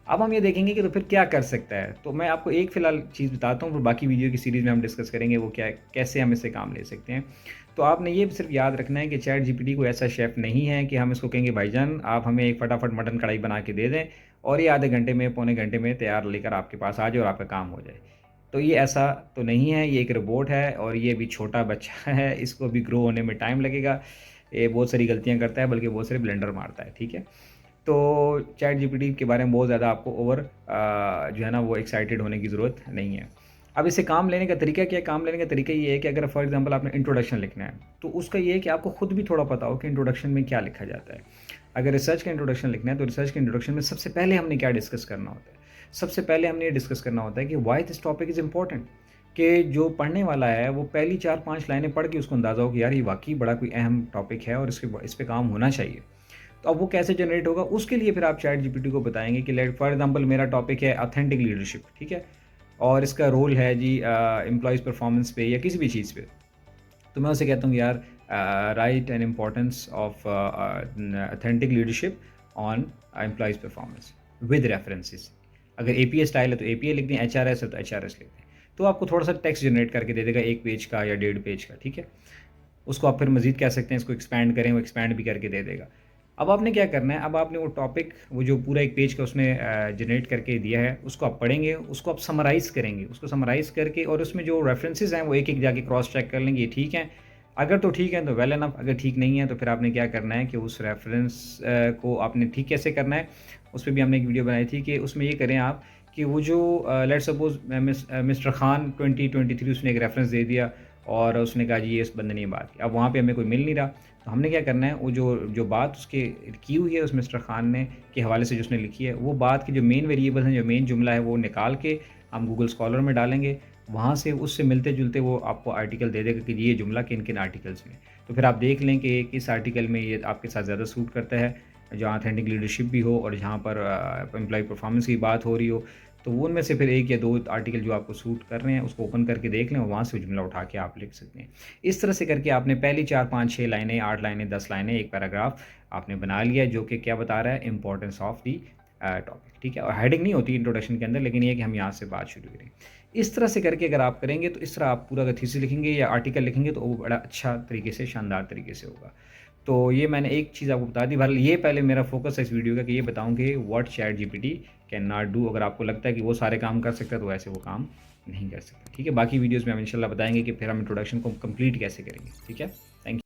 अब हम ये देखेंगे कि तो फिर क्या कर सकता है। तो मैं आपको एक फ़िलहाल चीज़ बताता हूँ, फिर बाकी वीडियो की सीरीज़ में हम डिस्कस करेंगे वो क्या है, कैसे हम इससे काम ले सकते हैं। तो आपने ये सिर्फ़ याद रखना है कि चैट जीपीटी कोई ऐसा शेफ़ नहीं है कि हम इसको कहेंगे भाईजान आप हमें एक फटाफट मटन कढ़ाई बना के दे दें और ये आधे घंटे में, पौने घंटे में तैयार लेकर आपके पास आ जाए और आपका काम हो जाए। तो ये ऐसा तो नहीं है, ये एक रोबोट है और ये अभी छोटा बच्चा है, इसको अभी ग्रो होने में टाइम लगेगा। ये बहुत सारी गलतियाँ करता है, बल्कि बहुत सारे ब्लंडर मारता है, ठीक है? तो चैट जीपीटी के बारे में बहुत ज़्यादा आपको जो है ना वो एक्साइटेड होने की ज़रूरत नहीं है। अब इसे काम लेने का तरीका क्या है? काम लेने का तरीका ये है कि अगर फॉर एग्ज़ाम्पल आपने इंट्रोडक्शन लिखना है, तो उसका ये है कि आपको खुद भी थोड़ा पता हो कि इंट्रोडक्शन में क्या लिखा जाता है। अगर रिसर्च का इंट्रोडक्शन लिखना है, तो रिसर्च के इंट्रोडक्शन में सबसे पहले हमने क्या डिस्कस करना होता है? सबसे पहले हमने ये डिस्कस करना होता है कि why this topic is important, कि जो पढ़ने वाला है, वो पहली 4-5 लाइनें पढ़ के उसको अंदाज़ा हो कि यार ये वाक़ई बड़ा कोई अहम टॉपिक है और इस पे काम होना चाहिए। तो अब वो कैसे जनरेट होगा, उसके लिए फिर आप चैट जीपीटी को बताएँगे कि लेट फॉर एग्ज़ाम्पल मेरा टॉपिक है ऑथेंटिक लीडरशिप, ठीक है? और इसका रोल है जी एम्प्लॉइज़ परफॉर्मेंस पे या किसी भी चीज़ पे। तो मैं उसे कहता हूँ यार right N importance of authentic leadership on employees performance with references. अगर एपीए स्टाइल है तो एपीए लिख दें, एचआरएस है तो एचआरएस लिख दें। तो आपको थोड़ा-सा टेक्स्ट जनरेट करके दे देगा 1 पेज का या डेढ़ पेज का, ठीक है? उसको आप फिर मज़ीद कह सकते हैं, इसको एक्सपैंड करें, वो एक्सपैंड भी करके दे देगा। अब आपने क्या करना है, अब आपने वो टॉपिक, वो जो पूरा 1 पेज का उसने जनरेट करके दिया है, उसको आप पढ़ेंगे, उसको आप समराइज़ करेंगे। उसको समराइज़ करके और उसमें जो रेफ़रेंसेस हैं, वो एक-एक जाके क्रॉस चेक कर लेंगे, ये ठीक हैं। अगर तो ठीक है, तो वेल एनफ, अगर ठीक नहीं है, तो फिर आपने क्या करना है कि उस रेफ़रेंस को आपने ठीक कैसे करना है, उस पे भी हमने एक वीडियो बनाई थी कि उसमें ये करें आप कि वो जो लेट्स सपोज़ मिस्टर खान 2023 उसने एक रेफ़रेंस दे दिया और उसने कहा जी ये इस बंदे ने ये बात की। अब वहाँ पे हमें कोई मिल नहीं रहा, तो हमने क्या करना है, वो जो जो बात उसके की हुई है उस मिस्टर खान ने के हवाले से जो उसने लिखी है, वो बात की जो मेन वेरिएबल्स हैं, जो मेन जुमला है, वो निकाल के हम गूगल स्कॉलर में डालेंगे। वहाँ से उससे मिलते-जुलते वो आपको आर्टिकल दे देगा कि ये जुमला किन-किन आर्टिकल्स में। तो फिर आप देख लें कि किस आर्टिकल में ये आपके साथ ज़्यादा सूट करता है, जहाँ ऑथेंटिक लीडरशिप भी हो और जहाँ पर एम्प्लॉयी परफॉर्मेंस की बात हो रही हो। तो वो उनमें से फिर 1 या 2 आर्टिकल जो आपको सूट कर रहे हैं, उसको ओपन करके देख लें और वहाँ से जुमला उठा के आप लिख सकते हैं। इस तरह से करके आपने पहली 4, 5, 6 लाइनें, 8 लाइनें, 10 लाइनें, 1 पैराग्राफ आपने बना लिया, जो कि क्या बता रहा है, इम्पोर्टेंस ऑफ द टॉपिक, ठीक है? और हेडिंग नहीं होती इंट्रोडक्शन के अंदर, लेकिन ये है कि हम यहाँ से बात शुरू करें। इस तरह से करके अगर आप करेंगे, तो इस तरह आप पूरा अगर थीसिस लिखेंगे या आर्टिकल लिखेंगे, तो वो बड़ा अच्छा तरीके से, शानदार तरीके से होगा। तो ये मैंने एक चीज़ आपको बता दी। बहरहाल ये पहले मेरा फ़ोकस है इस वीडियो का कि ये बताऊँ कि what chat GPT can not do. अगर आपको लगता है कि वो सारे काम कर सकता है, तो वैसे वो काम नहीं कर सकता, ठीक है? बाकी वीडियोज़ में हम इंशाल्लाह बताएँगे कि फिर हम इंट्रोडक्शन को कंप्लीट कैसे करेंगे, ठीक है?